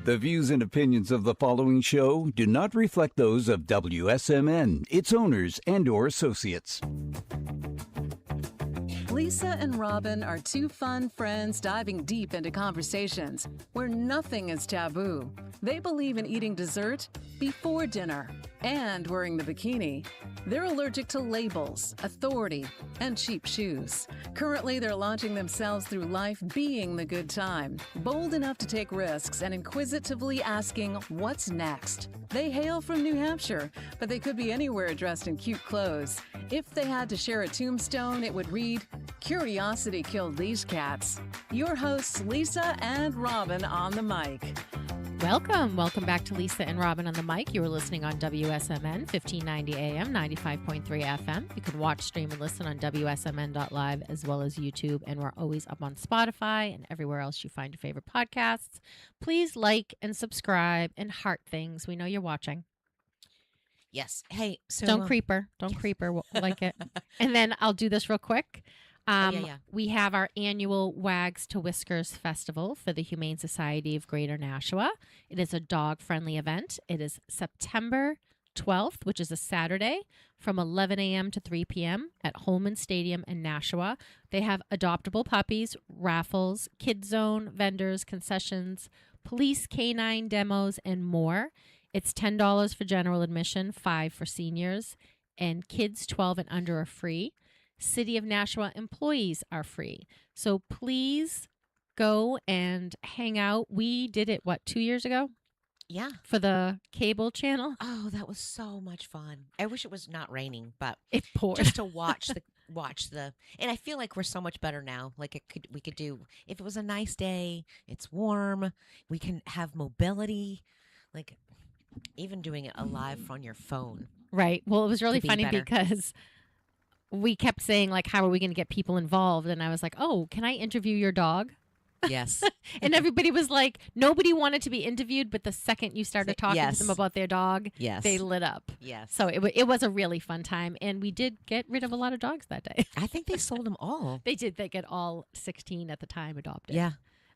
The views and opinions of the following show do not reflect those of WSMN, its owners, and/or associates. Lisa and Robin are two fun friends diving deep into conversations where nothing is taboo. They believe in eating dessert before dinner and wearing the bikini. They're allergic to labels, authority, and cheap shoes. Currently, they're launching themselves through life being the good time, bold enough to take risks and inquisitively asking, what's next? They hail from New Hampshire, but they could be anywhere dressed in cute clothes. If they had to share a tombstone, it would read, "Curiosity killed these cats." Your hosts, Lisa and Robin on the mic. Welcome back to Lisa and Robin on the mic. You are listening on WSMN 1590 AM, 95.3 FM. You can watch, stream, and listen on WSMN.live as well as YouTube. And we're always up on Spotify and everywhere else you find your favorite podcasts. Please like and subscribe and heart things. We know you're watching. Yes. Hey, so Don't creeper. We'll like it. And then I'll do this real quick. We have our annual Wags to Whiskers Festival for the Humane Society of Greater Nashua. It is a dog-friendly event. It is September 12th, which is a Saturday, from 11 a.m. to 3 p.m. at Holman Stadium in Nashua. They have adoptable puppies, raffles, kid zone, vendors, concessions, police canine demos, and more. It's $10 for general admission, $5 for seniors, and kids 12 and under are free. City of Nashua employees are free. So please go and hang out. We did it, 2 years ago? Yeah. For the cable channel. Oh, that was so much fun. I wish it was not raining, but it poured. Just to watch the and I feel like we're so much better now. Like we could do, if it was a nice day, it's warm, we can have mobility, like even doing it live on your phone. Right. Well, it was really funny better. because we kept saying, like, how are we going to get people involved? And I was like, oh, can I interview your dog? Yes. And everybody was like, nobody wanted to be interviewed, but the second you started talking to them about their dog, they lit up. Yes. So it was a really fun time, and we did get rid of a lot of dogs that day. I think they sold them all. They did. They get all 16 at the time adopted. Yeah.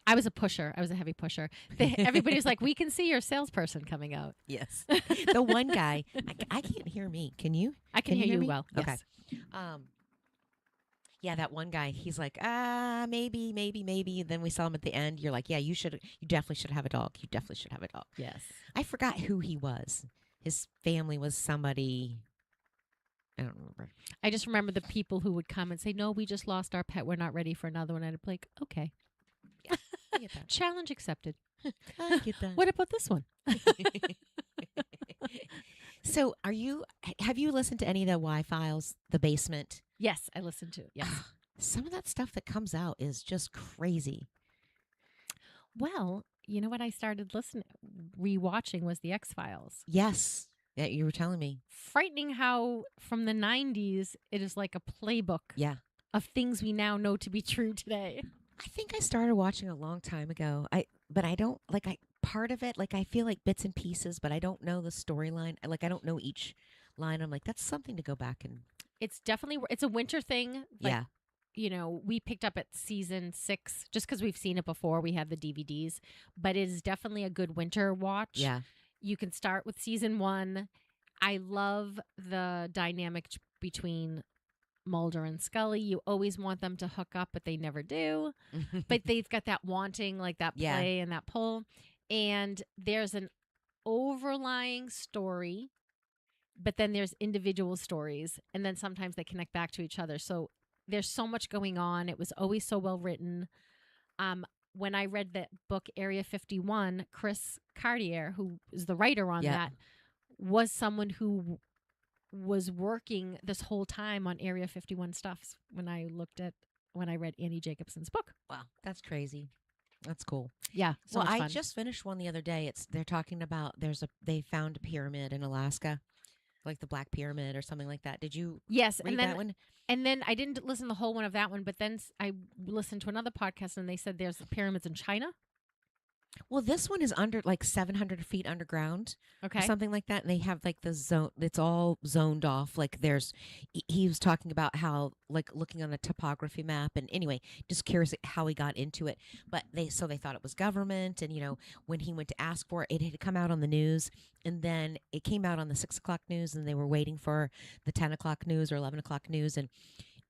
I was a pusher. I was a heavy pusher. Everybody was like, we can see your salesperson coming out. Yes. The one guy, I can't hear me. Can you? I can hear you me? well. Okay. Yes. Yeah, that one guy, he's like, maybe. Then we saw him at the end. You're like, yeah, you definitely should have a dog. You definitely should have a dog. Yes. I forgot who he was. His family was somebody, I don't remember. I just remember the people who would come and say, no, we just lost our pet. We're not ready for another one. And I'd be like, okay. Yeah, I get that. Challenge accepted. I get that. What about this one? So have you listened to any of the Y-Files, The Basement? Yes, I listened to it. Yes. Some of that stuff that comes out is just crazy. Well, you know what I started rewatching was the X-Files. Yes. Yeah, you were telling me. Frightening how from the 90s, it is like a playbook of things we now know to be true today. I think I started watching a long time ago. But I don't part of it, I feel like bits and pieces, but I don't know the storyline. I don't know each line. I'm like, that's something to go back and. It's a winter thing. Yeah. You know, we picked up at season 6 just because we've seen it before. We have the DVDs, but it is definitely a good winter watch. Yeah. You can start with season 1. I love the dynamic between Mulder and Scully. You always want them to hook up, but they never do. But they've got that wanting, like that play and that pull. And there's an overlying story, but then there's individual stories. And then sometimes they connect back to each other. So there's so much going on. It was always so well written. When I read the book Area 51, Chris Cartier, who is the writer on that, was someone who was working this whole time on Area 51 stuff when I read Annie Jacobson's book. Wow, that's crazy. That's cool. Yeah. So well, I fun. just finished one the other day. They're talking about they found a pyramid in Alaska, like the Black Pyramid or something like that. Did you read that one? And then I didn't listen to the whole one of that one, but then I listened to another podcast and they said there's pyramids in China. Well, this one is under like 700 feet underground Okay. or something like that. And they have like the zone, it's all zoned off. Like he was talking about how, like looking on a topography map. And anyway, just curious how he got into it. But so they thought it was government. And, when he went to ask for it, it had come out on the news. And then it came out on the 6 o'clock news. And they were waiting for the 10 o'clock news or 11 o'clock news. And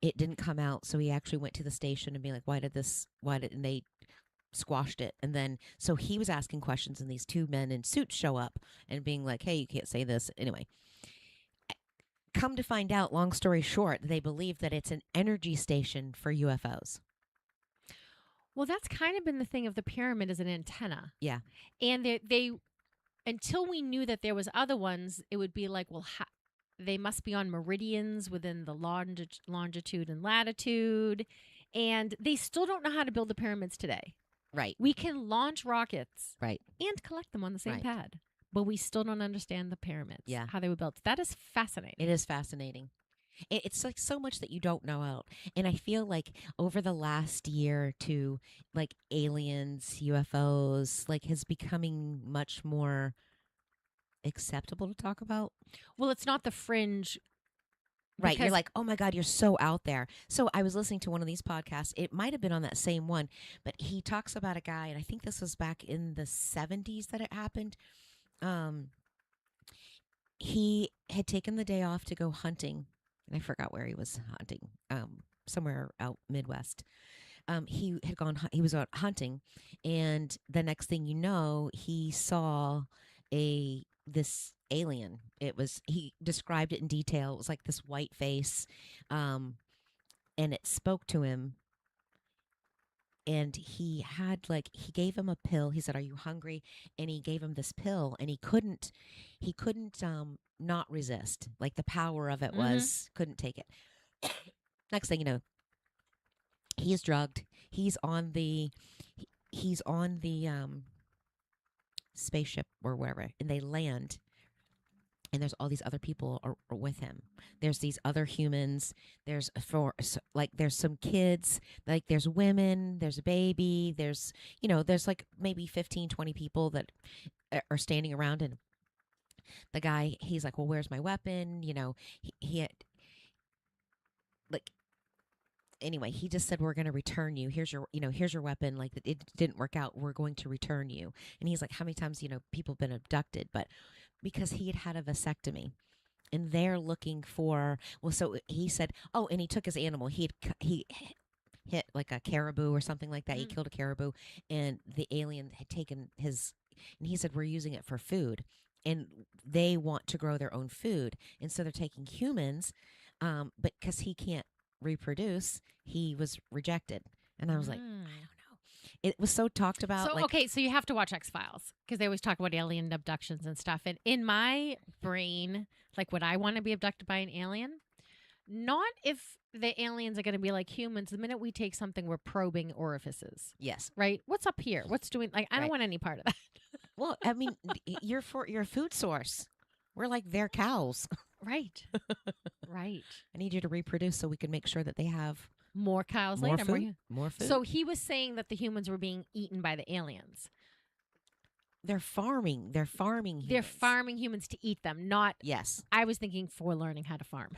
it didn't come out. So he actually went to the station and be like, and they squashed it. And then so he was asking questions, and these two men in suits show up and being like, hey, you can't say this. Anyway, come to find out, long story short, they believe that it's an energy station for UFOs. Well, that's kind of been the thing of the pyramid as an antenna. Yeah. And they until we knew that there was other ones, it would be like, well, they must be on meridians within the longitude and latitude. And they still don't know how to build the pyramids today. Right. We can launch rockets, right, and collect them on the same right. pad, but we still don't understand the pyramids, yeah, how they were built. That is fascinating. It is fascinating. It's like so much that you don't know out. And I feel like over the last year or two, like aliens, UFOs, like has becoming much more acceptable to talk about. Well, it's not the fringe. Right. You're like, oh my God, you're so out there. So I was listening to one of these podcasts. It might have been on that same one, but he talks about a guy, and I think this was back in the 70s that it happened. He had taken the day off to go hunting, and I forgot where he was hunting, somewhere out Midwest. He was out hunting, and the next thing you know, he saw this alien. He described it in detail. It was like this white face, and it spoke to him. And he gave him a pill. He said, "Are you hungry?" And he gave him this pill, and he couldn't not resist. Like the power of it couldn't take it. Next thing you know, he's drugged. He's on the spaceship or wherever, and they land. And there's all these other people are with him. There's these other humans. There's some kids. Like there's women. There's a baby. There's like maybe 15, 20 people that are standing around. And the guy, he's like, well, where's my weapon? He had anyway, he just said, we're going to return you. Here's your weapon. Like it didn't work out. We're going to return you. And he's like, how many times, people have been abducted? But because he had a vasectomy, and they're looking for, so he said, oh, and he took his animal. He hit like a caribou or something like that. He killed a caribou, and the alien had taken his, and he said, we're using it for food. And they want to grow their own food. And so they're taking humans, but because he can't reproduce, he was rejected. And I was like, I don't know. It was so talked about. So so you have to watch X-Files, because they always talk about alien abductions and stuff. And in my brain, like, would I want to be abducted by an alien? Not if the aliens are going to be like humans. The minute we take something, we're probing orifices. Yes. Right? What's up here? What's doing? Like, I don't want any part of that. Well, I mean, you're a food source. We're like their cows. Right. Right. I need you to reproduce so we can make sure that they have more cows more later. Food? More food. So he was saying that the humans were being eaten by the aliens. They're farming. They're farming humans. They're farming humans to eat them, not... Yes. I was thinking for learning how to farm.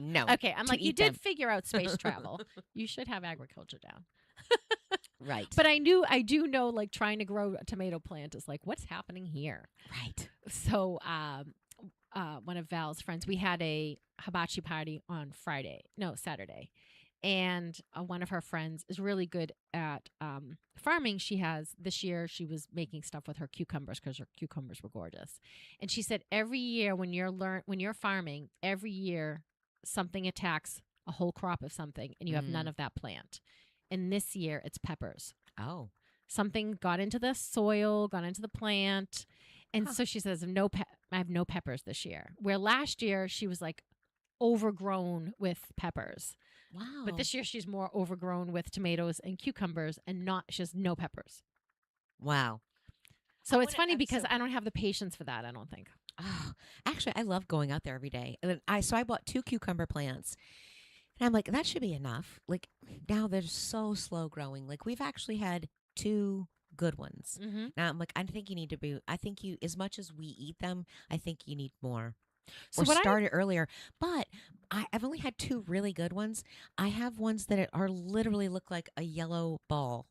No. Okay, I'm like, you did figure out space travel. You should have agriculture down. Right. But I do know, like, trying to grow a tomato plant is like, what's happening here? Right. So one of Val's friends, we had a hibachi party on Saturday. And one of her friends is really good at farming. This year she was making stuff with her cucumbers, because her cucumbers were gorgeous. And she said every year when you're farming, every year something attacks a whole crop of something, and you have none of that plant. And this year it's peppers. Oh. Something got into the soil, got into the plant. And so she says, I have no peppers this year. Where last year she was like overgrown with peppers. Wow. But this year she's more overgrown with tomatoes and cucumbers, and she has no peppers. Wow. So it's funny because I don't have the patience for that, I don't think. Oh, actually, I love going out there every day. And I bought 2 cucumber plants. And I'm like, that should be enough. Like, now they're so slow growing. Like, we've actually had 2 good ones. Mm-hmm. Now I'm like, I think you need to be. I think you, as much as we eat them, I think you need more. So Or what start it earlier. But I've only had 2 really good ones. I have ones that are literally look like a yellow ball.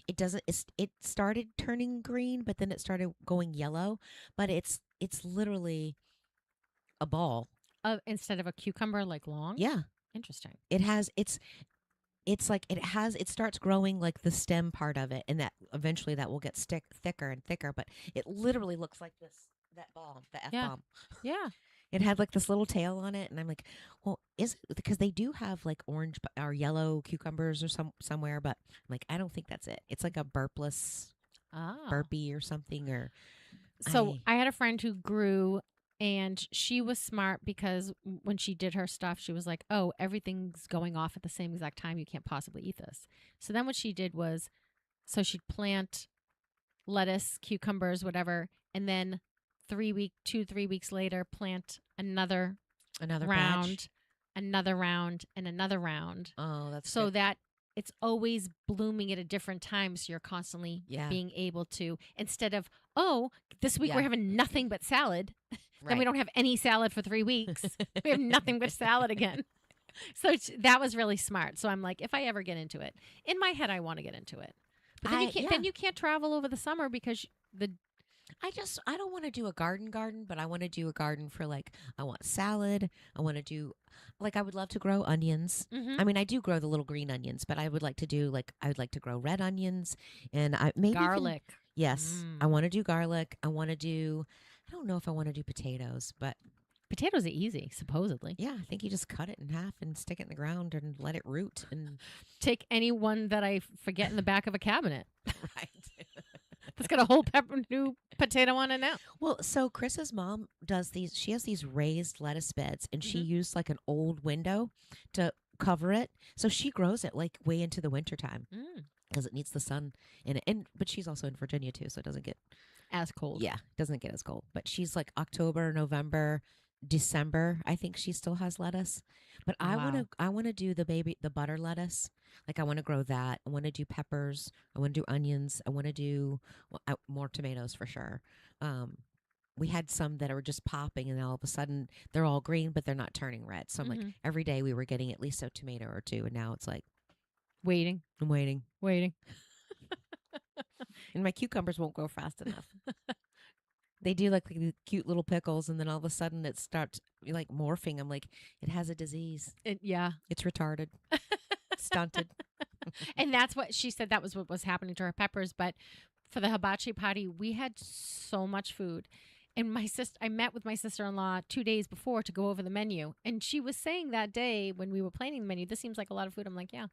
It doesn't. It started turning green, but then it started going yellow. But it's literally a ball. Instead of a cucumber, like long? Yeah, Interesting. it has. It's like it has. It starts growing like the stem part of it, and that eventually that will get thicker and thicker. But it literally looks like this. That bomb, the F bomb. Yeah. It had like this little tail on it, and I'm like, well, is it because they do have like orange or yellow cucumbers or somewhere, but I'm like, I don't think that's it. It's like a burpless burpee or something. Or so I had a friend who grew, and she was smart because when she did her stuff, she was like, oh, everything's going off at the same exact time. You can't possibly eat this. So then what she did was, so she'd plant lettuce, cucumbers, whatever, and then 3 weeks later, plant another round, batch? another round, and another round. Oh, that's so good. that it's always blooming at a different time. So you're constantly being able to, instead of, oh, this week we're having nothing but salad. Then we don't have any salad for 3 weeks. We have nothing but salad again. So that was really smart. So I'm like, if I ever get into it, in my head, I want to get into it. But then you can't travel over the summer because I don't want to do a garden, but I want to do a garden for like, I want salad. I want to do, like, I would love to grow onions. Mm-hmm. I mean, I do grow the little green onions, but I would like to do like, I would like to grow red onions and maybe garlic. Yes. I want to do garlic. I don't know if I want to do potatoes, but potatoes are easy, supposedly. yeah, I think you just cut it in half and stick it in the ground and let it root and take any one that I forget in the back of a cabinet. Right. That's got a whole new potato on it now. Well, so Chris's mom does these. She has these raised lettuce beds, and she used like an old window to cover it. So she grows it like way into the wintertime because it needs the sun in it. But she's also in Virginia too, so it doesn't get as cold. Yeah, it doesn't get as cold. But she's like October, November, December. I think she still has lettuce. But I want to do the butter lettuce. Like I want to grow that. I want to do peppers. I want to do onions. I want to do more tomatoes for sure. We had some that were just popping, and all of a sudden they're all green, but they're not turning red. So I'm like, every day we were getting at least a tomato or two, and now it's like waiting. I'm waiting. And my cucumbers won't grow fast enough. They do like the cute little pickles, and then all of a sudden it starts like morphing. I'm like, it has a disease. It's retarded, stunted. And that's what she said. That was what was happening to her peppers. But for the hibachi party, we had so much food. And I met with my sister-in-law 2 days before to go over the menu. And she was saying that day when we were planning the menu, this seems like a lot of food. I'm like, yeah.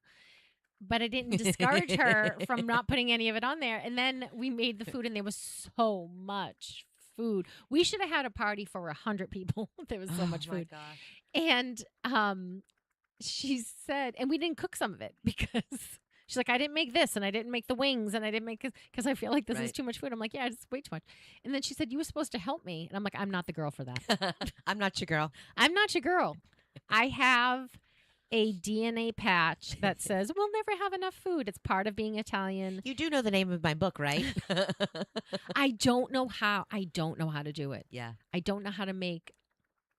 But I didn't discourage her from not putting any of it on there. And then we made the food, and there was so much food. We should have had a party for 100 people. There was so much food. And she said, and we didn't cook some of it because she's like, I didn't make this, and I didn't make the wings, and I didn't make because I feel like this is too much food. I'm like, yeah, it's way too much. And then she said, you were supposed to help me. And I'm like, I'm not the girl for that. I'm not your girl. I'm not your girl. I have a DNA patch that says we'll never have enough food. It's part of being Italian. You do know the name of my book, right? I don't know how to do it. Yeah. I don't know how to make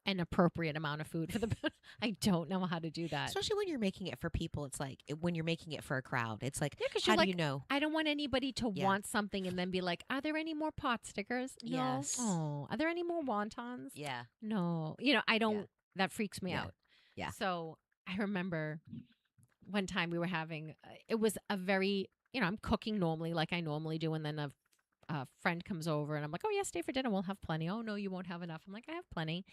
an appropriate amount of food for the I don't know how to do that. Especially when you're making it for people. It's like when you're making it for a crowd. It's like, how do you know? I don't want anybody to want something and then be like, are there any more pot stickers? No. Yes. Oh, are there any more wontons? Yeah. No. I don't. That freaks me out. Yeah. So I remember one time we were having, it was a very, I'm cooking normally like I normally do. And then a friend comes over and I'm like, oh, yeah, stay for dinner. We'll have plenty. Oh, no, you won't have enough. I'm like, I have plenty.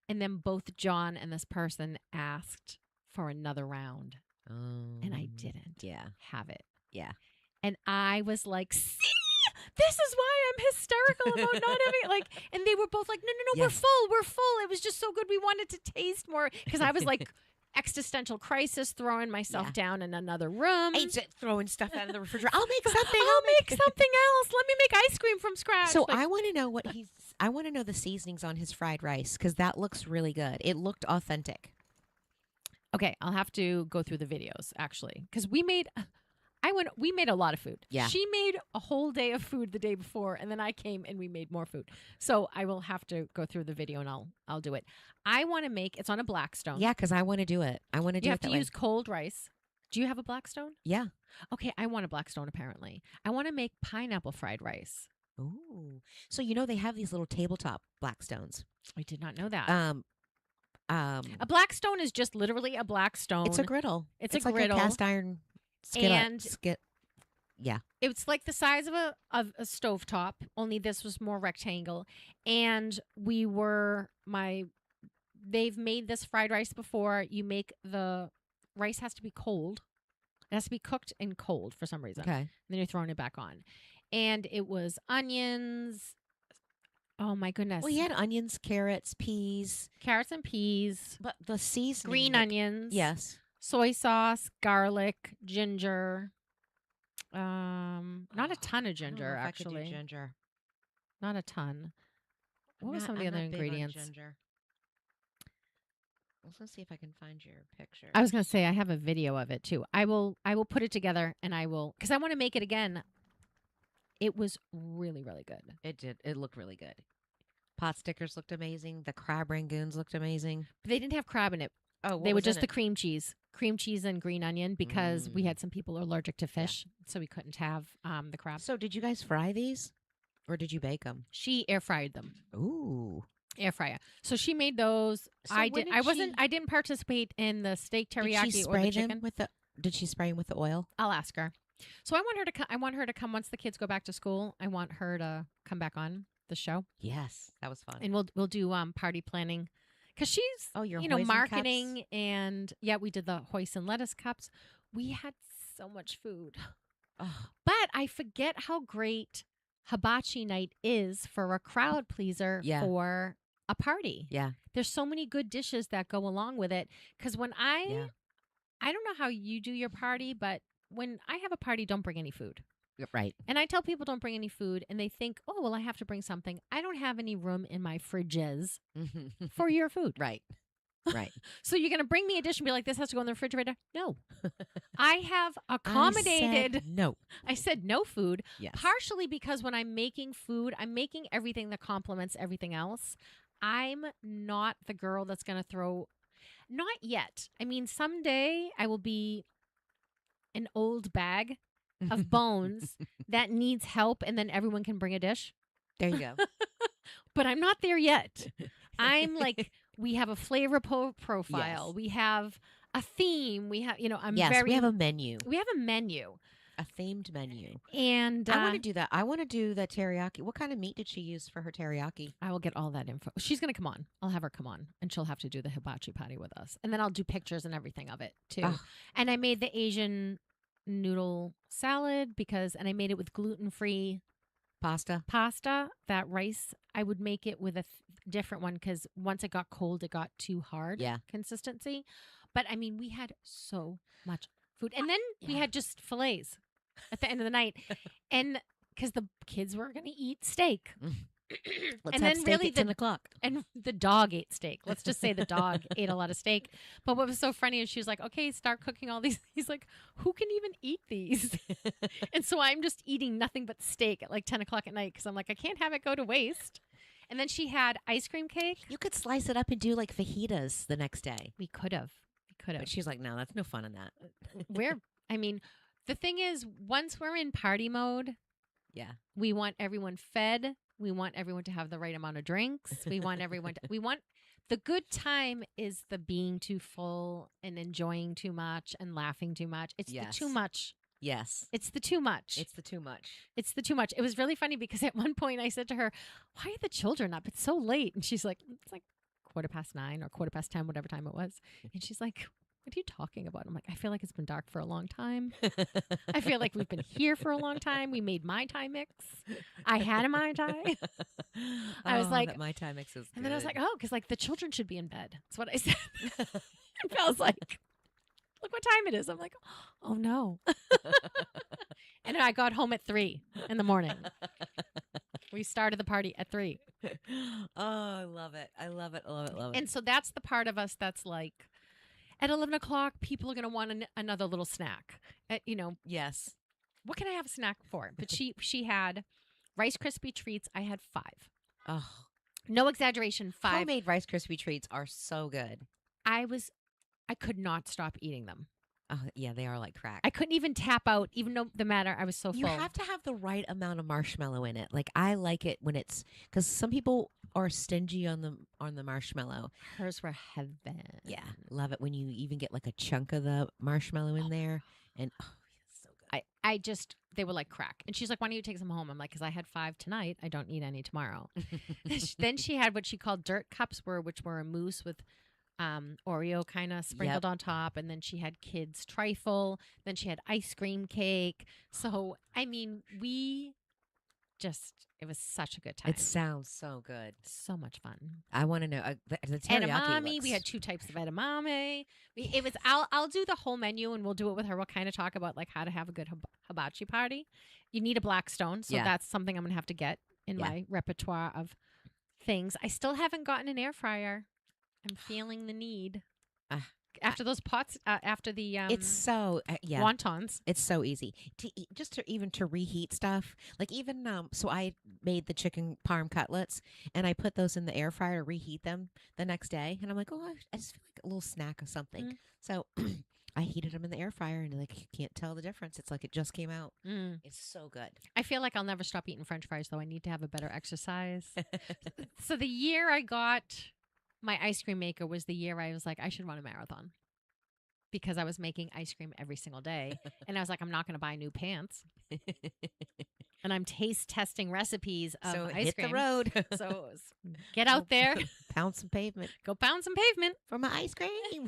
And then both John and this person asked for another round. Oh. And I didn't have it. Yeah. And I was like, see, this is why I'm hysterical about not having it. And they were both like, no, we're full. It was just so good. We wanted to taste more. Because I was like, existential crisis, throwing myself down in another room. Throwing stuff out of the refrigerator. I'll make something. I'll make something else. Let me make ice cream from scratch. So I want to know I want to know the seasonings on his fried rice because that looks really good. It looked authentic. Okay, I'll have to go through the videos actually because We made a lot of food. Yeah. She made a whole day of food the day before, and then I came and we made more food. So I will have to go through the video and I'll do it. I want to make, it's on a Blackstone. Yeah, because I want to do it. I want to do You it have to use cold rice. Do you have a Blackstone? Yeah. Okay, I want a Blackstone apparently. I want to make pineapple fried rice. Ooh. So they have these little tabletop Blackstones. I did not know that. A A Blackstone is just literally a Blackstone. It's a griddle. It's a like griddle. a cast iron skillet. Yeah. It's like the size of a stovetop, only this was more rectangle. And they've made this fried rice before. You make the rice has to be cold. It has to be cooked and cold for some reason. Okay. Then you're throwing it back on. And it was onions. Oh my goodness. Well, you had onions, carrots, peas. Carrots and peas. But the seasoning. Green onions. Yes. Soy sauce, garlic, ginger. Not a ton of ginger, I actually. could do ginger. Not a ton. What were some of the other ingredients? Ginger. Let's see if I can find your picture. I was going to say I have a video of it too. I will put it together and I will, because I want to make it again. It was really, really good. It did. It looked really good. Pot stickers looked amazing. The crab rangoons looked amazing. But they didn't have crab in it. Oh, they were just the cream cheese and green onion because we had some people allergic to fish, so we couldn't have the crab. So did you guys fry these, or did you bake them? She air fried them. Ooh, air fryer. So she made those. So I didn't participate in the steak teriyaki did she or spray the chicken. them with the? Did she spray them with the oil? I'll ask her. So I want her to come once the kids go back to school. I want her to come back on the show. Yes, that was fun. And we'll do party planning because she's your marketing cups? And we did the hoisin lettuce cups. We had so much food, Oh. but I forget how great hibachi night is for a crowd pleaser for a party. Yeah, there's so many good dishes that go along with it. Because when I don't know how you do your party, but when I have a party, don't bring any food. Right. And I tell people don't bring any food, and they think, oh, well, I have to bring something. I don't have any room in my fridges for your food. Right. Right. So you're going to bring me a dish and be like, this has to go in the refrigerator? No. I have accommodated. I said no food. Yes. Partially because when I'm making food, I'm making everything that complements everything else. I'm not the girl that's going to throw. Not yet. I mean, someday I will be an old bag of bones that needs help, and then everyone can bring a dish. There you go. But I'm not there yet. I'm like, we have a flavor profile. Yes. We have a theme. We have, we have a menu. We have a menu. A themed menu. And I want to do that. I want to do the teriyaki. What kind of meat did she use for her teriyaki? I will get all that info. She's going to come on. I'll have her come on, and she'll have to do the hibachi patty with us. And then I'll do pictures and everything of it, too. Oh. And I made the Asian noodle salad and I made it with gluten-free pasta. That rice, I would make it with a different one because once it got cold, it got too hard consistency. But I mean, we had so much food. And then we had just fillets at the end of the night. And because the kids were going to eat steak. Let's have steak at 10 o'clock. And the dog ate steak. Let's just say the dog ate a lot of steak. But what was so funny is she was like, okay, start cooking all these. He's like, who can even eat these? And so I'm just eating nothing but steak at like 10 o'clock at night because I'm like, I can't have it go to waste. And then she had ice cream cake. You could slice it up and do like fajitas the next day. We could have. But she's like, no, that's no fun in that. The thing is, once we're in party mode, we want everyone fed. We want everyone to have the right amount of drinks. We want everyone the good time is the being too full and enjoying too much and laughing too much. It's the too much. Yes. It's the too much. It's the too much. It's the too much. It was really funny because at one point I said to her, why are the children up? It's so late. And she's like, it's like 9:15 or 10:15, whatever time it was. And she's like, what are you talking about? I'm like, I feel like it's been dark for a long time. I feel like we've been here for a long time. We made Mai Tai mix. I had a Mai Tai. I was like, that Mai Tai mix is good. And then I was like, oh, because like the children should be in bed. That's what I said. And Belle's like, look what time it is. I'm like, oh no. And then I got home at 3 in the morning. We started the party at 3. Oh, I love it. I love it. I love it. Love it. And so that's the part of us that's like, at 11 o'clock, people are going to want another little snack. Yes. What can I have a snack for? But she had Rice Krispie treats. I had 5. Oh, No exaggeration, 5. homemade Rice Krispie treats are so good. I could not stop eating them. Oh, yeah, they are like crack. I couldn't even tap out, even though the matter I was so full. You have to have the right amount of marshmallow in it. Like I like it when it's because some people are stingy on the marshmallow. Hers were heaven. Yeah, love it when you even get like a chunk of the marshmallow in there, and it's so good. They were like crack. And she's like, why don't you take some home? I'm like, because I had 5 tonight. I don't need any tomorrow. Then she had what she called dirt cups, which were a mousse with Oreo kind of sprinkled on top. And then she had kids trifle. Then she had ice cream cake. So, I mean, it was such a good time. It sounds so good. So much fun. I want to know the teriyaki Edamame. looks... We had 2 types of edamame. I'll do the whole menu and we'll do it with her. We'll kind of talk about like how to have a good hibachi party. You need a Blackstone, so that's something I'm gonna have to get in my repertoire of things. I still haven't gotten an air fryer. I'm feeling the need. After those pots, after the it's so wontons. It's so easy to eat, just to reheat stuff. Like even so I made the chicken parm cutlets and I put those in the air fryer to reheat them the next day. And I'm like, I just feel like a little snack of something. Mm. So I heated them in the air fryer and like you can't tell the difference. It's like it just came out. Mm. It's so good. I feel like I'll never stop eating French fries though. I need to have a better exercise. So the year I got my ice cream maker was the year I was like, I should run a marathon because I was making ice cream every single day. And I was like, I'm not going to buy new pants. And I'm taste testing recipes of so ice hit cream. the road. So get out there. Pound some pavement. Go pound some pavement. For my ice cream.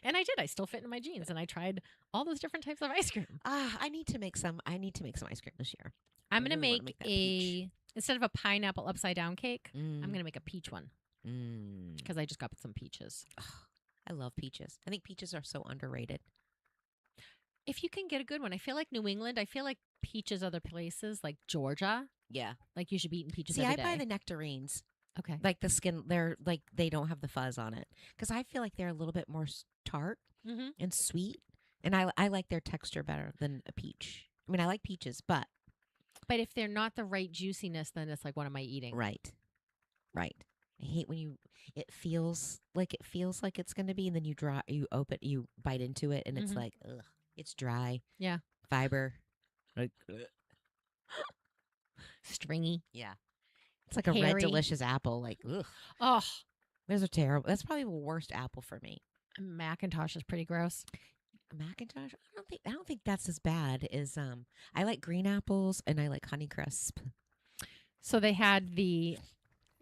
And I did. I still fit in my jeans. And I tried all those different types of ice cream. I need to make some ice cream this year. I'm going to really make that peach. Instead of a pineapple upside down cake, Mm. I'm going to make a peach one because I just got some peaches. I love peaches. I think peaches are so underrated. If you can get a good one, I feel like New England, I feel like peaches other places like Georgia, Yeah. like you should be eating peaches See, every I day. buy the nectarines. Okay. Like the skin, they're like, they don't have the fuzz on it. Because I feel like they're a little bit more tart Mm-hmm. and sweet. And I like their texture better than a peach. I mean, I like peaches, but. But if they're not the right juiciness, then it's like, what am I eating? Right. I hate when it feels like it's going to be, and then you bite into it, and it's Mhm. like, ugh, it's dry. Yeah. Fiber. Like, Stringy. yeah. It's like a red Hairy. delicious apple. Like, ugh. Oh, Those are terrible. That's probably the worst apple for me. Macintosh is pretty gross. Macintosh. I don't think that's as bad as I like green apples and I like Honeycrisp. So they had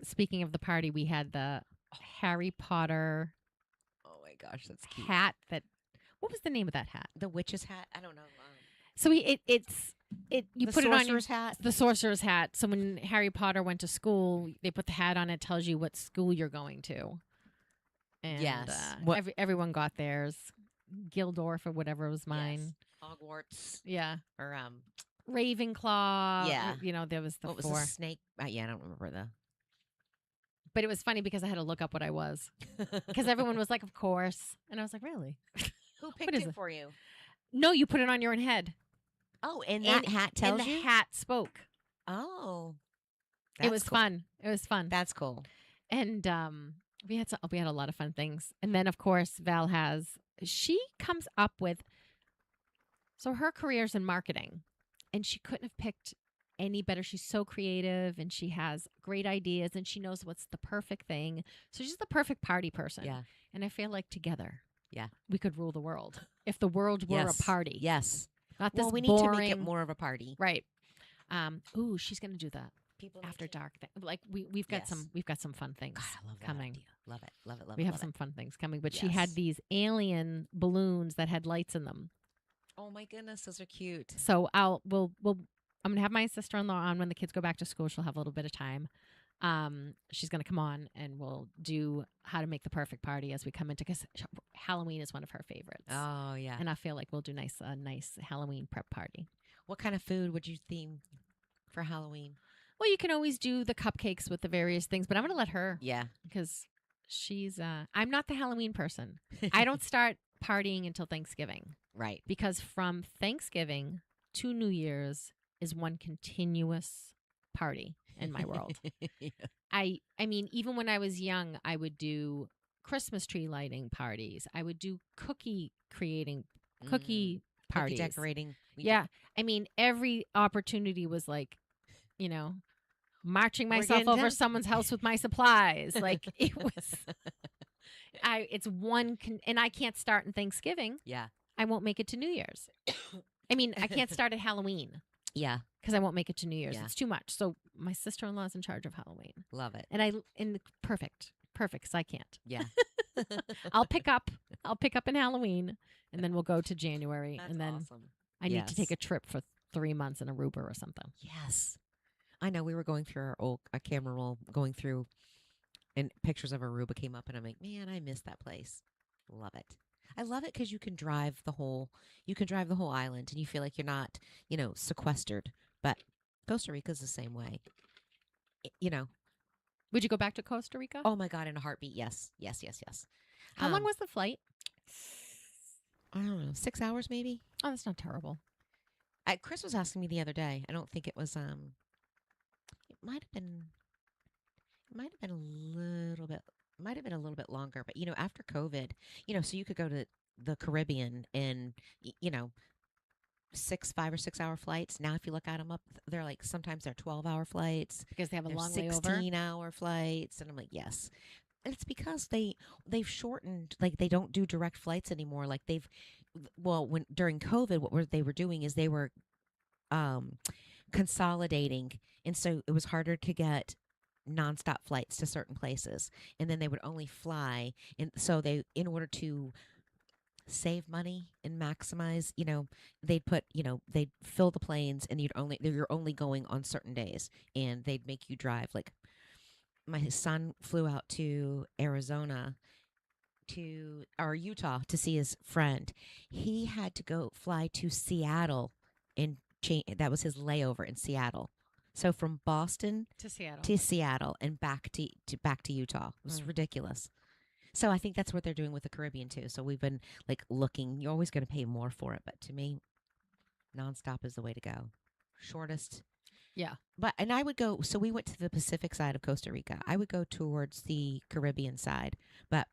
speaking of the party, we had the Harry Potter Oh my gosh, that's cute. hat what was the name of that hat? The witch's hat. I don't know. So you the put it on your sorcerer's hat. the sorcerer's hat. So when Harry Potter went to school, they put the hat on. It tells you what school you're going to. And Yes. everyone got theirs. Gildorf or whatever was mine. Yes. Hogwarts Yeah. or Ravenclaw. Yeah. There was the what was 4. the snake? Yeah, I don't remember the. But it was funny because I had to look up what I was. Because everyone was like, of course. And I was like, really? Who What picked is it it? for you? No, you put it on your own head. Oh, and that hat tells and the you. hat spoke. Oh, It was cool. fun. It was fun. That's cool. And we had a lot of fun things. And then of course she comes up with, so her career's in marketing, and she couldn't have picked any better. She's so creative and she has great ideas and she knows what's the perfect thing. So she's the perfect party person. Yeah. And I feel like together, Yeah. we could rule the world if the world were Yes. a party. Yes. Not this Well, we need boring, to make it more of a party. right. She's gonna do that People need after to- dark thing. Like we've got Yes. some fun things God, I love that coming. idea. Love it. Love it. Love We it. have love some it. fun things coming, but she had Yes. these alien balloons that had lights in them. Oh my goodness, those are cute. So I'm gonna have my sister-in-law on when the kids go back to school. She'll have a little bit of time. She's gonna come on and we'll do how to make the perfect party as we come into, because Halloween is one of her favorites. Oh yeah. And I feel like we'll do a nice Halloween prep party. What kind of food would you theme for Halloween? Well, you can always do the cupcakes with the various things, but I'm gonna let her Yeah. because She's I'm not the Halloween person. I don't start partying until Thanksgiving. Right. Because from Thanksgiving to New Year's is one continuous party in my world. Yeah. I mean, even when I was young, I would do Christmas tree lighting parties. I would do cookie creating, cookie parties. Cookie decorating. Yeah. I mean, every opportunity was like, you know, marching We're myself getting over done. some's house with my supplies. Like it was, it's and I can't start in Thanksgiving. Yeah. I won't make it to New Year's. I mean, I can't start at Halloween Yeah. because I won't make it to New Year's. Yeah. It's too much. So my sister-in-law's in charge of Halloween. Love it. And perfect, because I can't. Yeah. I'll pick up in Halloween, and then we'll go to January, That's and then awesome. I need to take Yes. a trip for 3 months in Aruba or something. Yes. I know we were going through our old camera roll, going through, and pictures of Aruba came up, and I'm like, man, I miss that place. Love it. I love it because you can drive the whole island, and you feel like you're not, sequestered. But Costa Rica's the same way. Would you go back to Costa Rica? Oh my God, in a heartbeat. Yes, yes, yes, yes. How long was the flight? I don't know, 6 hours maybe. Oh, that's not terrible. Chris was asking me the other day. I don't think it was. It might have been. It might have been a little bit. Might have been a little bit longer, but after COVID, so you could go to the Caribbean in, 5 or 6 hour flights. Now, if you look at them up, they're like sometimes they're 12-hour flights Because they have a they're long layover. 16-hour flights, and I'm like, yes. And it's because they've shortened, like they don't do direct flights anymore. Like when during COVID, they were doing is they were consolidating, and so it was harder to get nonstop flights to certain places, and then they would only fly, and so in order to save money and maximize, they'd fill the planes, and you're only going on certain days, and they'd make you drive. Like my son flew out to Arizona or Utah to see his friend. He had to fly to Seattle, and that was his layover in Seattle. So from Boston to Seattle and back to Utah. It was ridiculous. So I think that's what they're doing with the Caribbean too. So we've been like looking. You're always going to pay more for it, but to me, nonstop is the way to go. Shortest. Yeah. And I would go. So we went to the Pacific side of Costa Rica. I would go towards the Caribbean side, but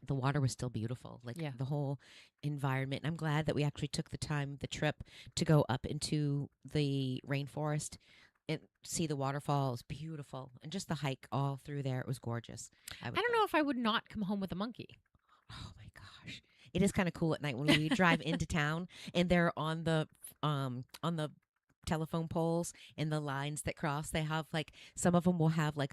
the water was still beautiful. Like the whole environment. And I'm glad that we actually took the trip to go up into the rainforest and see the waterfalls. Beautiful. And just the hike all through there. It was gorgeous. I don't know if I would not come home with a monkey. Oh my gosh. It is kind of cool at night when we drive into town and they're on the telephone poles and the lines that cross. They have like, some of them will have like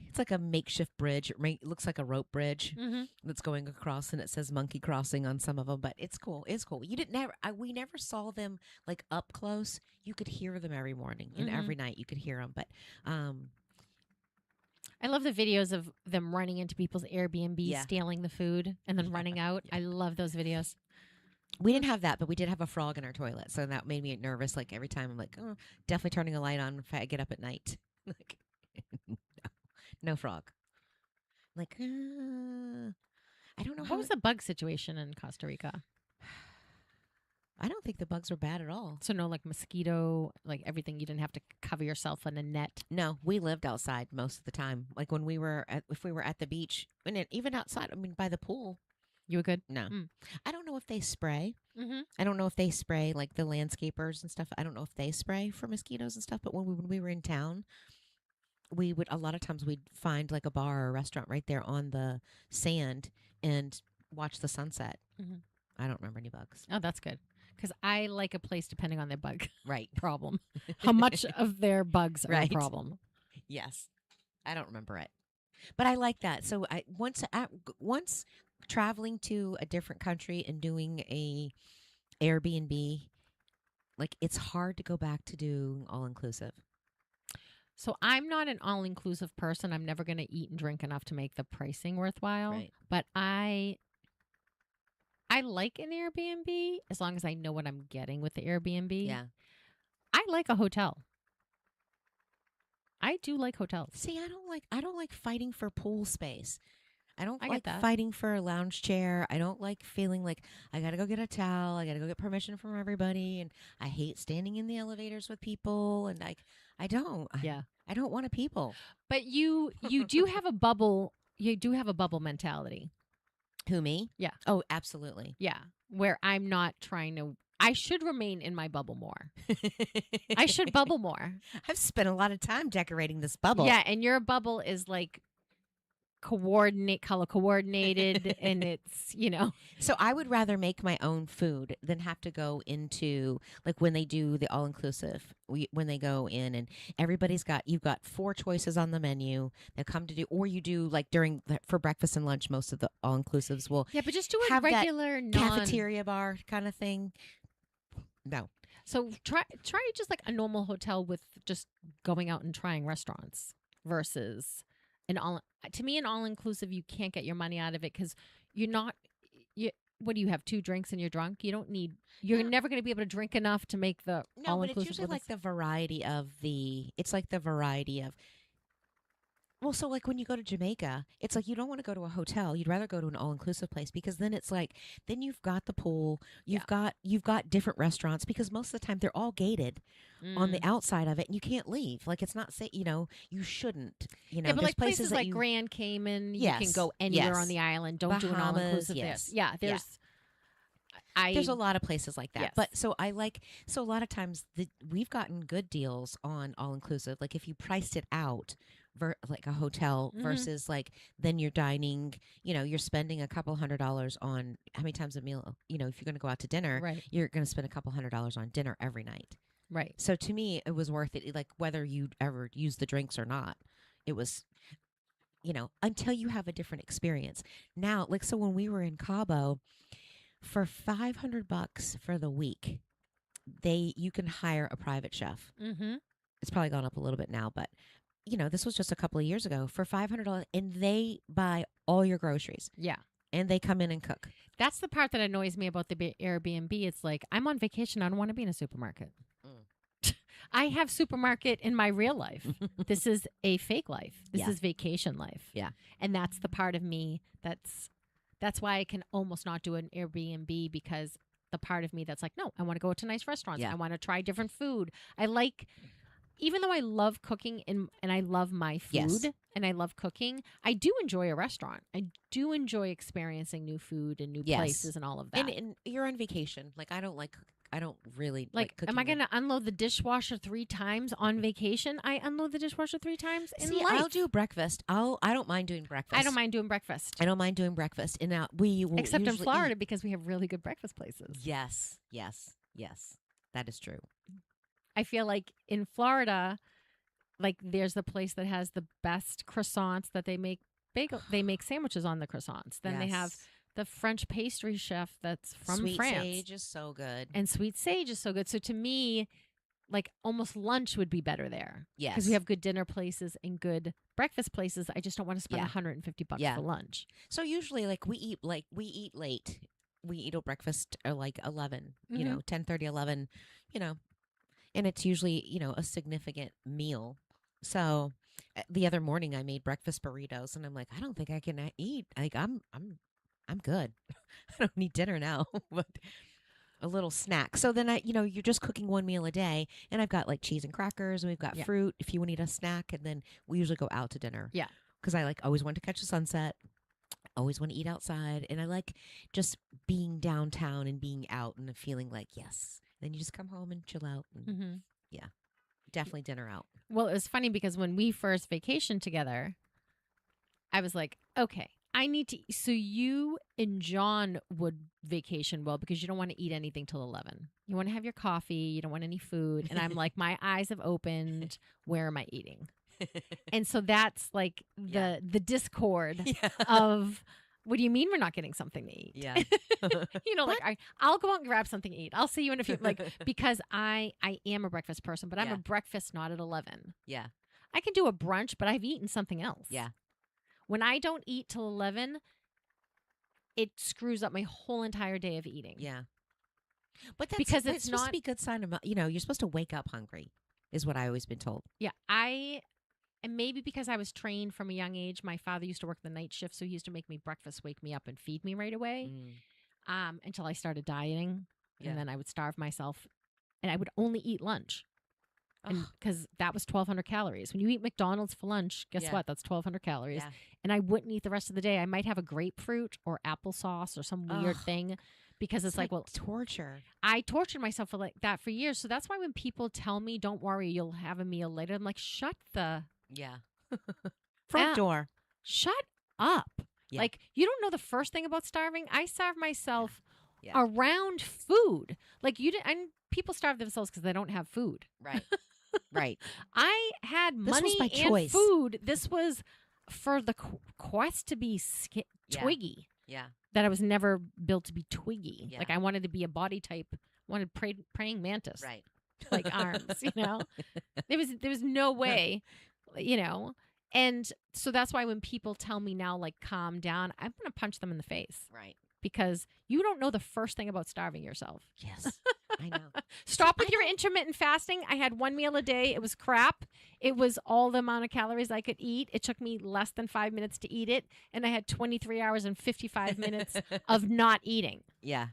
it's like a makeshift bridge. It looks like a rope bridge that's going across, and it says monkey crossing on some of them, but it's cool. It's cool. We never saw them like up close. You could hear them every morning and every night you could hear them, but I love the videos of them running into people's Airbnb, stealing the food, and then running out. I love those videos. We didn't have that, but we did have a frog in our toilet, so that made me nervous. Like every time I'm like, oh, definitely turning a light on if I get up at night. Like, no frog. Like, I don't know. What was the bug situation in Costa Rica? I don't think the bugs were bad at all. So no, like mosquito, like everything. You didn't have to cover yourself in a net. No, we lived outside most of the time. Like when if we were at the beach, and even outside, I mean, by the pool. You were good? No. I don't know if they spray. Mm-hmm. I don't know if they spray, like the landscapers and stuff. I don't know if they spray for mosquitoes and stuff. But when we were in town, a lot of times we'd find like a bar or a restaurant right there on the sand and watch the sunset. Mm-hmm. I don't remember any bugs. Oh, that's good. Because I like a place depending on their bug problem. How much of their bugs are a problem. Yes. I don't remember it. But I like that. So once traveling to a different country and doing a Airbnb, like it's hard to go back to do all-inclusive. So I'm not an all-inclusive person. I'm never going to eat and drink enough to make the pricing worthwhile. Right. But I like an Airbnb as long as I know what I'm getting with the Airbnb. Yeah. I like a hotel. I do like hotels. See, I don't like fighting for pool space. I don't I like get that. fighting for a lounge chair. I don't like feeling like I got to go get a towel. I got to go get permission from everybody. And I hate standing in the elevators with people. And I don't. Yeah. I don't want to people. But you do have a bubble. You do have a bubble mentality. Who, me? Yeah. Oh, absolutely. Yeah. Where I'm not trying to. I should remain in my bubble more. I should bubble more. I've spent a lot of time decorating this bubble. Yeah, and your bubble is like color coordinated, and it's, So I would rather make my own food than have to go into, like, when they do the all-inclusive, when they go in and you've got 4 choices on the menu that come to do, or you do, like, for breakfast and lunch, most of the all-inclusives will Yeah, but just do a have that regular cafeteria bar kind of thing. No. So try just like a normal hotel with just going out and trying restaurants versus an all-inclusive. You can't get your money out of it because what do you have, 2 drinks and you're drunk? You're never going to be able to drink enough to make the No, but all-inclusive. it's usually like the variety of well, so like when you go to Jamaica, it's like you don't want to go to a hotel. You'd rather go to an all-inclusive place because then it's like, then you've got the pool, you've got different restaurants, because most of the time they're all gated on the outside of it and you can't leave. Like, it's not you shouldn't, Yeah, but there's like places that like Grand Cayman, you Yes, can go anywhere yes. on the island. Don't do an Bahamas, all-inclusive yes. there. Yeah, there's a lot of places like that. Yes. But so a lot of times we've gotten good deals on all-inclusive. Like, if you priced it out, like a hotel versus like then you're dining, you're spending a couple $100 on how many times a meal, if you're going to go out to dinner, Right. you're going to spend a couple $100 on dinner every night. Right. So to me, it was worth it. Like, whether you'd ever use the drinks or not, it was, until you have a different experience. Now, like, so when we were in Cabo, for $500 for the week, you can hire a private chef. Mm-hmm. It's probably gone up a little bit now, but this was just a couple of years ago, for $500, and they buy all your groceries. Yeah. And they come in and cook. That's the part that annoys me about the Airbnb. It's like, I'm on vacation. I don't want to be in a supermarket. I have supermarket in my real life. This is a fake life. This is vacation life. Yeah. And that's the part of me that's why I can almost not do an Airbnb, because the part of me that's like, no, I want to go to nice restaurants. Yeah. I want to try different food. Even though I love cooking and I love my food and I love cooking, I do enjoy a restaurant. I do enjoy experiencing new food and new places and all of that. And you're on vacation. Like, I don't really like cooking. Am I going to unload the dishwasher 3 times on vacation? I unload the dishwasher 3 times in life. I'll do breakfast. I don't mind doing breakfast. I don't mind doing breakfast. I don't mind doing breakfast. And now we will Except in Florida, eat. because we have really good breakfast places. Yes. That is true. I feel like in Florida, like, there's the place that has the best croissants that they make they make sandwiches on the croissants. Then they have the French pastry chef that's from Sweet France. Sage is so good. And Sweet Sage is so good. So to me, like, almost lunch would be better there. Yes. Because we have good dinner places and good breakfast places. I just don't want to spend $150 for lunch. So usually, like, we eat late. We eat a breakfast at like 11, 10:30, 11, and it's usually, a significant meal. So the other morning I made breakfast burritos, and I'm like, I don't think I can eat. Like, I'm good. I don't need dinner now, but a little snack. So then you're just cooking one meal a day, and I've got like cheese and crackers, and we've got fruit if you want to eat a snack, and then we usually go out to dinner. Yeah. Because I always want to catch the sunset. Always want to eat outside, and I like just being downtown and being out and feeling like, yes. Then you just come home and chill out. And, yeah, definitely dinner out. Well, it was funny because when we first vacationed together, I was like, okay, I need to. So you and John would vacation well because you don't want to eat anything till 11. You want to have your coffee. You don't want any food. And I'm like, my eyes have opened. Where am I eating? And so that's like the discord of, what do you mean we're not getting something to eat? Yeah. Like, I'll go out and grab something to eat. I'll see you in a few, like, because I am a breakfast person, but I'm a breakfast not at 11. Yeah. I can do a brunch, but I've eaten something else. Yeah. When I don't eat till 11, it screws up my whole entire day of eating. Yeah. But that's because it's supposed not to be a good sign of, you're supposed to wake up hungry, is what I always been told. Yeah, I And maybe because I was trained from a young age, my father used to work the night shift, so he used to make me breakfast, wake me up, and feed me right away until I started dieting. Yeah. And then I would starve myself, and I would only eat lunch. Because that was 1,200 calories. When you eat McDonald's for lunch, guess what? That's 1,200 calories. Yeah. And I wouldn't eat the rest of the day. I might have a grapefruit or applesauce or some weird thing because it's like, well, torture. I tortured myself for like that for years. So that's why when people tell me, don't worry, you'll have a meal later, I'm like, shut the front door. Shut up. Yeah. Like, you don't know the first thing about starving. I starve myself Yeah. around food. Like, people starve themselves because they don't have food. Right. Right. I had This money was my and choice. food. This was for the quest to be twiggy. Yeah. That I was never built to be twiggy. Yeah. Like, I wanted to be a body type. Wanted praying mantis. Right. Like arms, you know. There was no way, you know. And so that's why when people tell me now, like, calm down, I'm going to punch them in the face. Right. Because you don't know the first thing about starving yourself. Yes. I know. Stop with your intermittent fasting. I had one meal a day. It was crap. It was all the amount of calories I could eat. It took me less than 5 minutes to eat it. And I had 23 hours and 55 minutes of not eating. Yeah.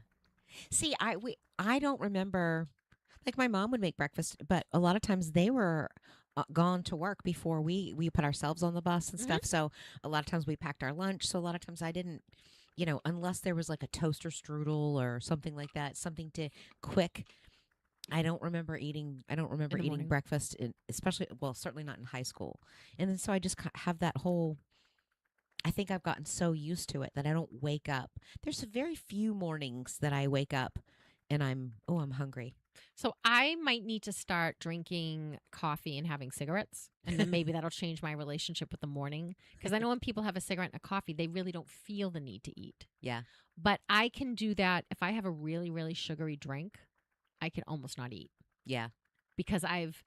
See, I don't remember, like, my mom would make breakfast, but a lot of times they were gone to work before we put ourselves on the bus and stuff. So a lot of times we packed our lunch. So a lot of times I didn't, you know, unless there was like a toaster strudel or something like that, something to quick. I don't remember eating morning. breakfast, especially, well, certainly not in high school. And then so I just have that whole, I think I've gotten so used to it that I don't wake up. There's very few mornings that I wake up and I'm hungry. So I might need to start drinking coffee and having cigarettes. And then maybe that'll change my relationship with the morning. Because I know when people have a cigarette and a coffee, they really don't feel the need to eat. Yeah. But I can do that. If I have a really, really sugary drink, I can almost not eat. Yeah. Because I've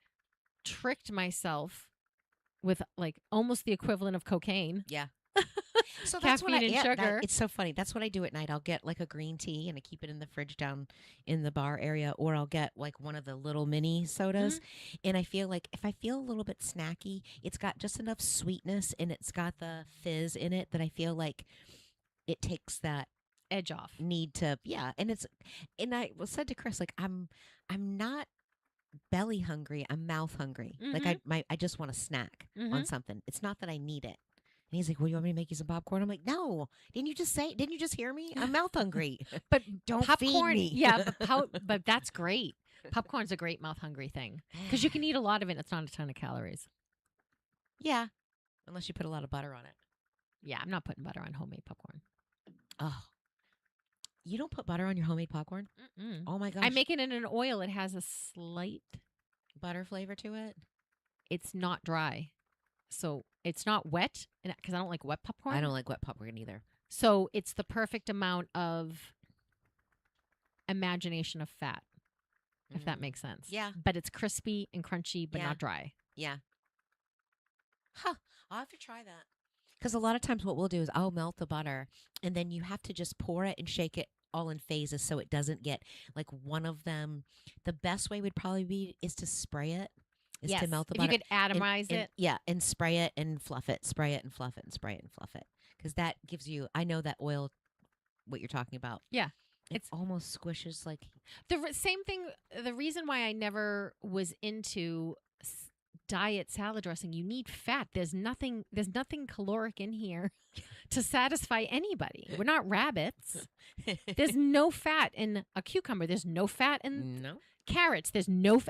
tricked myself with like almost the equivalent of cocaine. Yeah. So that's what Caffeine and sugar. It's so funny. That's what I do at night. I'll get like a green tea and I keep it in the fridge down in the bar area, or I'll get like one of the little mini sodas. And I feel like if I feel a little bit snacky, it's got just enough sweetness and it's got the fizz in it that I feel like it takes that Edge off. need to, and I said to Chris, like, I'm not belly hungry, I'm mouth hungry. Like I just want a snack on something. It's not that I need it. And he's like, well, you want me to make you some popcorn? I'm like, no. Didn't you just hear me? I'm mouth hungry. But Don't popcorn, feed me. Yeah, but that's great. Popcorn's a great mouth hungry thing because you can eat a lot of it. It's not a ton of calories. Yeah. Unless you put a lot of butter on it. Yeah, I'm not putting butter on homemade popcorn. Oh. You don't put butter on your homemade popcorn? Mm-mm. Oh, my gosh. I make it in an oil. It has a slight butter flavor to it? It's not dry. So it's not wet because I don't like wet popcorn. I don't like wet popcorn either. So it's the perfect amount of imagination of fat, if that makes sense. Yeah. But it's crispy and crunchy, but not dry. Yeah. Huh. I'll have to try that. Because a lot of times what we'll do is I'll melt the butter and then you have to just pour it and shake it all in phases so it doesn't get like one of them. The best way would probably be is to spray it. Is to melt the butter. If you could atomize it. Yeah, and spray it and fluff it. Spray it and fluff it and spray it and fluff it. Because that gives you, I know that oil, what you're talking about. Yeah. It almost squishes like. Same thing. The reason why I never was into diet salad dressing, you need fat. There's nothing caloric in here to satisfy anybody. We're not rabbits. There's no fat in a cucumber. There's no fat in carrots. There's no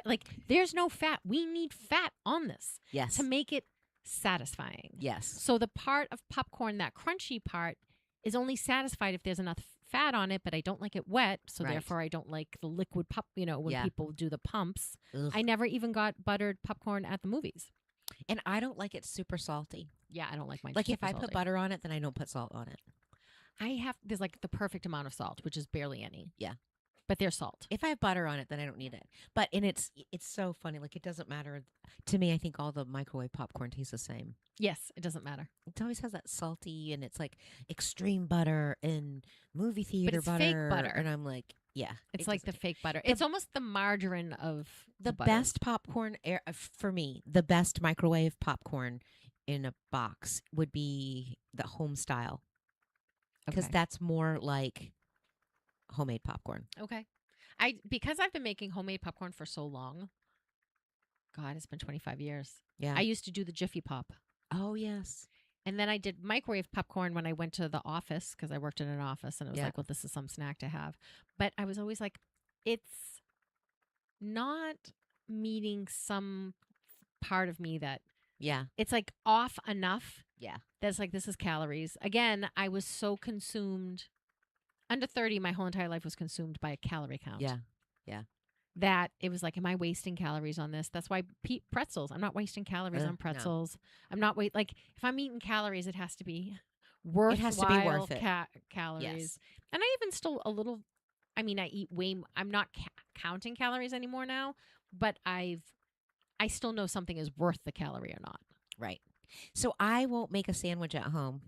there's no fat. We need fat on this to make it satisfying. Yes. So the part of popcorn, that crunchy part, is only satisfied if there's enough fat on it, but I don't like it wet, so therefore I don't like the liquid pop, when people do the pumps. Ugh. I never even got buttered popcorn at the movies. And I don't like it super salty. Yeah, I don't like mine. Like if I salty. put butter on it, then I don't put salt on it. There's like the perfect amount of salt, which is barely any. Yeah. But there's salt. If I have butter on it, then I don't need it. But it's so funny. Like it doesn't matter to me. I think all the microwave popcorn tastes the same. Yes, it doesn't matter. It always has that salty, and it's like extreme butter and movie theater it's butter. fake butter. And I'm like, Yeah. It's it like the doesn't- fake butter. It's almost the margarine of the butter. best popcorn for me, the best microwave popcorn in a box would be the home style because Okay. that's more like homemade popcorn. Okay. Because I've been making homemade popcorn for so long. God, it's been 25 years. Yeah. I used to do the Jiffy Pop. Oh, yes. And then I did microwave popcorn when I went to the office because I worked in an office and it was Yeah. like, well, this is some snack to have. But I was always like, it's not meeting some part of me that Yeah. it's like off enough. Yeah. That's like, this is calories. Again, I was so consumed. Under 30, my whole entire life was consumed by a calorie count. Yeah. That it was like, am I wasting calories on this? That's why pretzels. I'm not wasting calories No. on pretzels. I'm not like if I'm eating calories, it has to be worthwhile. It has to be worth it. Calories. Yes. And I even still a little. I mean, I eat way. I'm not counting calories anymore now, but I still know something is worth the calorie or not. Right. So I won't make a sandwich at home.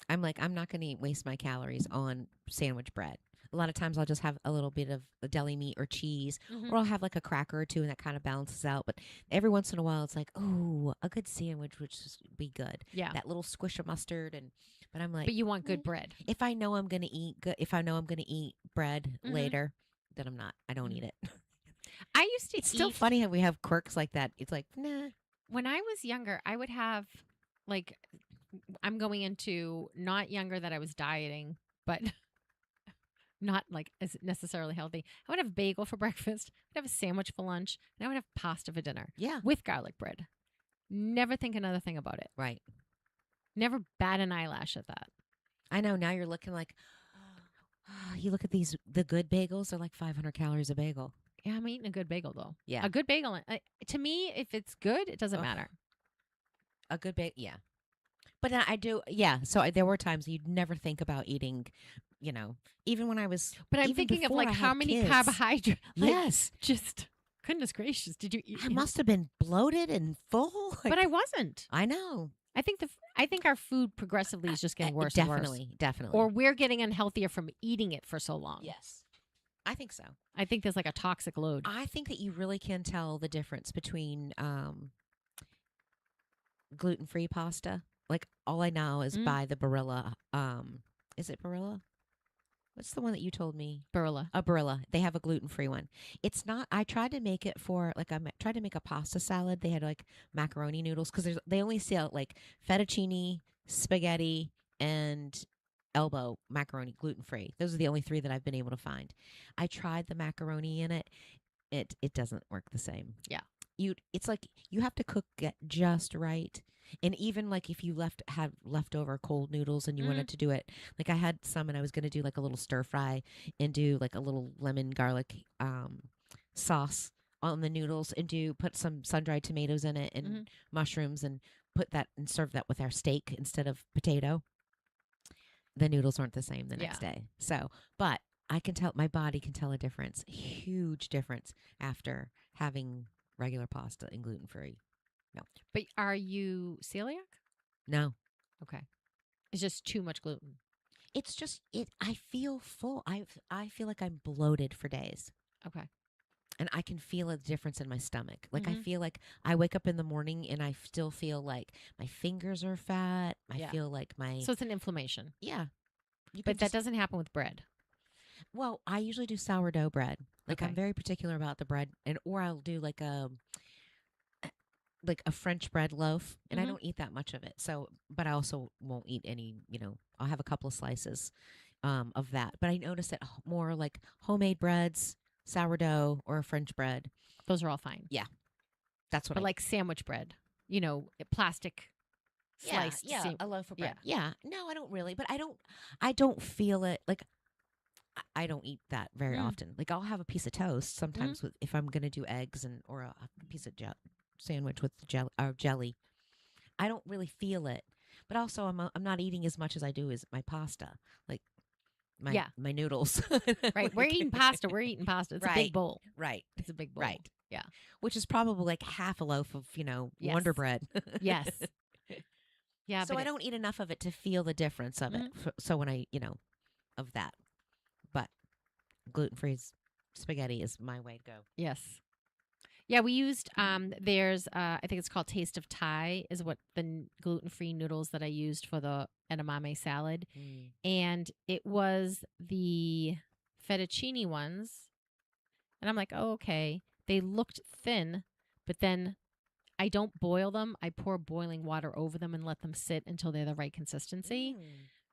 I'm like, I'm not going to waste my calories on sandwich bread. A lot of times I'll just have a little bit of deli meat or cheese, or I'll have like a cracker or two, and that kind of balances out. But every once in a while, it's like, oh, a good sandwich would just be good. Yeah. That little squish of mustard, but I'm like, But you want good bread. if I know I'm going to eat good, if I know I'm going to eat bread later, then I'm not. I don't eat it. I used to. It's still funny how we have quirks like that. It's like, nah. When I was younger, I would have like. I'm going into not younger that I was dieting, but not like as necessarily healthy. I would have a bagel for breakfast. I'd have a sandwich for lunch, and I would have pasta for dinner. Yeah. With garlic bread. Never think another thing about it. Right. Never bat an eyelash at that. I know. Now you're looking like, you look at the good bagels, they're like 500 calories a bagel. Yeah, I'm eating a good bagel though. Yeah. A good bagel. To me, if it's good, it doesn't matter. A good bagel, yeah. But I do, yeah. So there were times you'd never think about eating, even when I was. But I'm even thinking of before like I how had many kids. carbohydrates. Yes. Just goodness gracious, did you eat? I must have been bloated and full. But I wasn't. I know. I think our food progressively is just getting worse Definitely, and worse. definitely. Or we're getting unhealthier from eating it for so long. Yes. I think so. I think there's like a toxic load. I think that you really can tell the difference between gluten-free pasta. Like all I know is buy the Barilla. Is it Barilla? What's the one that you told me? Barilla. A Barilla. They have a gluten-free one. It's not. I tried to make it for I tried to make a pasta salad. They had like macaroni noodles because they only sell like fettuccine, spaghetti, and elbow macaroni gluten-free. Those are the only three that I've been able to find. I tried the macaroni in it. It doesn't work the same. Yeah. It's like you have to cook it just right. And even like if you have leftover cold noodles and you wanted to do it, like I had some and I was going to do like a little stir fry and do like a little lemon garlic sauce on the noodles and put some sun-dried tomatoes in it and mushrooms and put that and serve that with our steak instead of potato. The noodles aren't the same the next day. So, but I can tell, my body can tell a difference, huge difference after having regular pasta and gluten-free. No. But are you celiac? No. Okay. It's just too much gluten. It's just I feel full. I feel like I'm bloated for days. Okay. And I can feel a difference in my stomach. Like I feel like I wake up in the morning and I still feel like my fingers are fat. I feel like So it's an inflammation. Yeah. But that doesn't happen with bread. Well, I usually do sourdough bread. Like Okay. I'm very particular about the bread, or I'll do like a French bread loaf, and I don't eat that much of it. So, but I also won't eat any. I'll have a couple of slices of that. But I notice that more like homemade breads, sourdough, or a French bread. Those are all fine. Yeah, that's what. But like sandwich bread, plastic sliced. Yeah, a loaf of bread. Yeah, no, I don't really, but I don't feel it like. I don't eat that very often. Like I'll have a piece of toast sometimes if I'm gonna do eggs or a piece of sandwich with jelly. I don't really feel it, but also I'm not eating as much as I do as my pasta, like my noodles. Right, we're eating pasta. It's a big bowl. Right, it's a big bowl. Right, yeah, which is probably like half a loaf of Wonder Bread. Yes. Yeah. So I don't eat enough of it to feel the difference of it. So when I of that. But gluten free is spaghetti is my way to go. Yes. Yeah, we used there's I think it's called Taste of Thai is what the gluten-free noodles that I used for the edamame salad. And it was the fettuccine ones. And I'm like, "Oh, okay." They looked thin, but then I don't boil them. I pour boiling water over them and let them sit until they're the right consistency.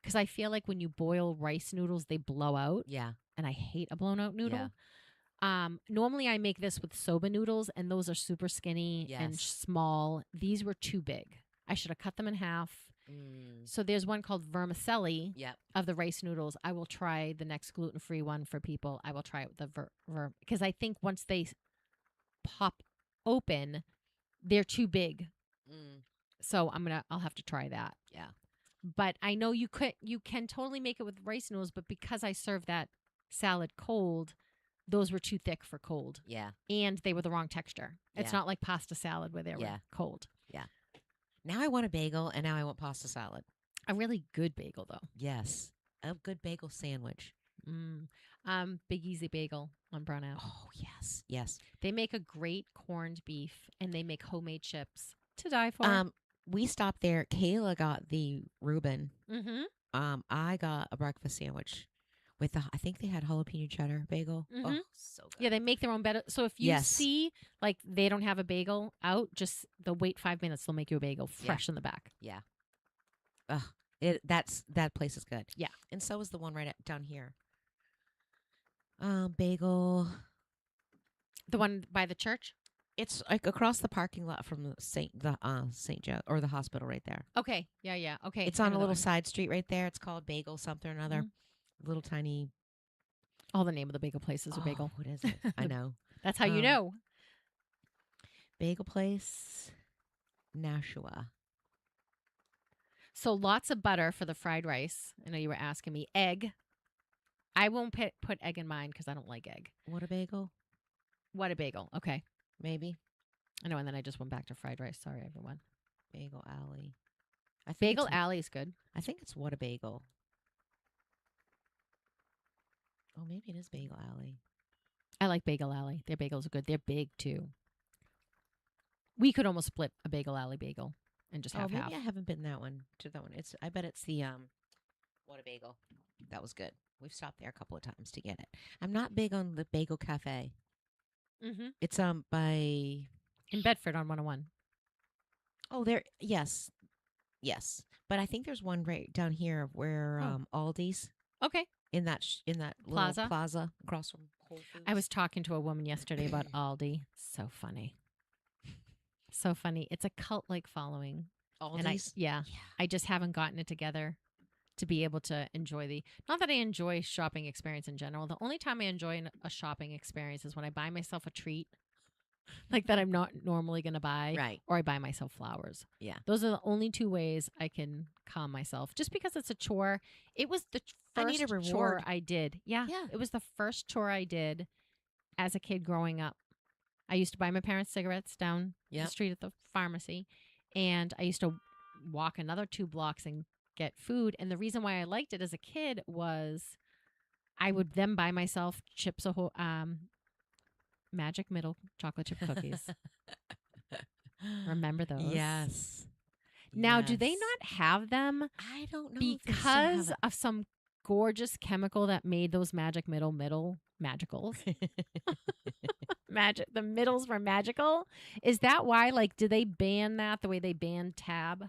Because I feel like when you boil rice noodles, they blow out. Yeah. And I hate a blown out noodle. Yeah. Normally I make this with soba noodles, and those are super skinny and Yes. small. These were too big. I should have cut them in half. So there's one called vermicelli Yep. of the rice noodles. I will try the next gluten-free one for people. I will try it with the because I think once they pop open, they're too big. So I'll have to try that. Yeah. But I know you can totally make it with rice noodles, but because I served that salad cold, those were too thick for cold. Yeah. And they were the wrong texture. It's Yeah. not like pasta salad where they were cold. Yeah. Now I want a bagel, and now I want pasta salad. A really good bagel, though. Yes. A good bagel sandwich. Big Easy Bagel on Brownell. Oh, yes. Yes. They make a great corned beef, and they make homemade chips to die for. We stopped there. Kayla got the Reuben. Mm-hmm. I got a breakfast sandwich with I think they had jalapeno cheddar bagel. Mm-hmm. Oh, so good. Yeah, they make their own better. So if you see like they don't have a bagel out, just they'll wait 5 minutes. They'll make you a bagel fresh in the back. Yeah. That place is good. Yeah. And so is the one down here. Bagel. The one by the church? It's like across the parking lot from the St. Joe or the hospital right there. Okay. Yeah. Okay. It's on a little side street right there. It's called Bagel something or another. Little tiny. All the name of the bagel place is a bagel. What is it? I know. That's how you know. Bagel place, Nashua. So lots of butter for the fried rice. I know you were asking me. Egg. I won't put egg in mine because I don't like egg. What a bagel. Okay. Maybe. I know, and then I just went back to fried rice. Sorry, everyone. Bagel Alley. Bagel Alley is good. I think it's What a Bagel. Oh, maybe it is Bagel Alley. I like Bagel Alley. Their bagels are good. They're big, too. We could almost split a Bagel Alley bagel and just have half. Maybe I haven't been to that one. I bet it's the What a Bagel. That was good. We've stopped there a couple of times to get it. I'm not big on the Bagel Cafe. Mm-hmm. It's by in Bedford on 101. Oh, yes. But I think there's one right down here where Aldi's. Okay. In that plaza? Little plaza across from Whole Foods. I was talking to a woman yesterday about Aldi. So funny. So funny. It's a cult-like following. Aldi's? And I just haven't gotten it together to be able to enjoy not that I enjoy shopping experience in general. The only time I enjoy a shopping experience is when I buy myself a treat like that I'm not normally going to buy. Right. Or I buy myself flowers. Yeah. Those are the only two ways I can calm myself. Just because it's a chore. It was the first chore I did. Yeah. It was the first chore I did as a kid growing up. I used to buy my parents cigarettes down the street at the pharmacy. And I used to walk another 2 blocks and get food. And the reason why I liked it as a kid was I would then buy myself Chips Magic Middle chocolate chip cookies. Remember those? Yes. Now, do they not have them? I don't know. Because of some gorgeous chemical that made those Magic Middle magicals. The middles were magical. Is that why? Like, did they ban that the way they banned Tab?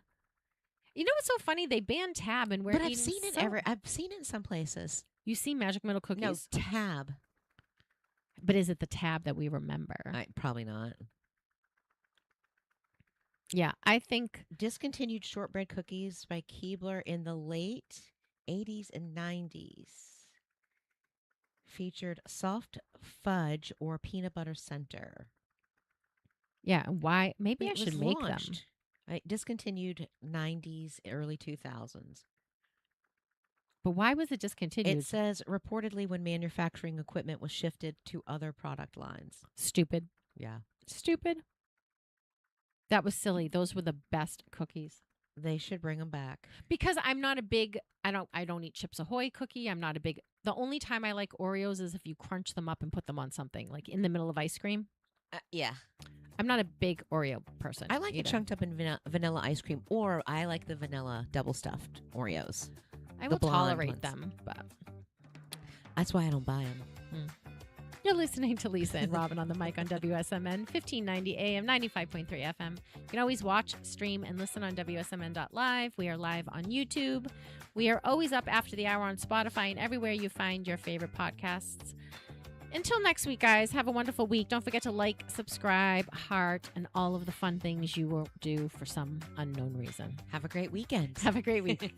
You know what's so funny? They banned Tab, and I've seen it I've seen it in some places. You see Magic Middle cookies? No, Tab. But is it the Tab that we remember? Probably not. Yeah, I think discontinued shortbread cookies by Keebler in the late 80s and 90s featured soft fudge or peanut butter center. Yeah, why? Maybe I should make them. Discontinued 90s, early 2000s. But why was it discontinued? It says reportedly when manufacturing equipment was shifted to other product lines. Stupid. Yeah. Stupid. That was silly. Those were the best cookies. They should bring them back. Because I'm not a big, I don't eat Chips Ahoy cookie. I'm not a big, the only time I like Oreos is if you crunch them up and put them on something, like in the middle of ice cream. Yeah. I'm not a big Oreo person. I like it chunked up in vanilla ice cream, or I like the vanilla double stuffed Oreos. I will tolerate them, but that's why I don't buy them. You're listening to Lisa and Robin on the mic on WSMN 1590 AM, 95.3 FM. You can always watch, stream, and listen on WSMN.live. We are live on YouTube. We are always up after the hour on Spotify and everywhere you find your favorite podcasts. Until next week, guys, have a wonderful week. Don't forget to like, subscribe, heart, and all of the fun things you will do for some unknown reason. Have a great weekend. Have a great week.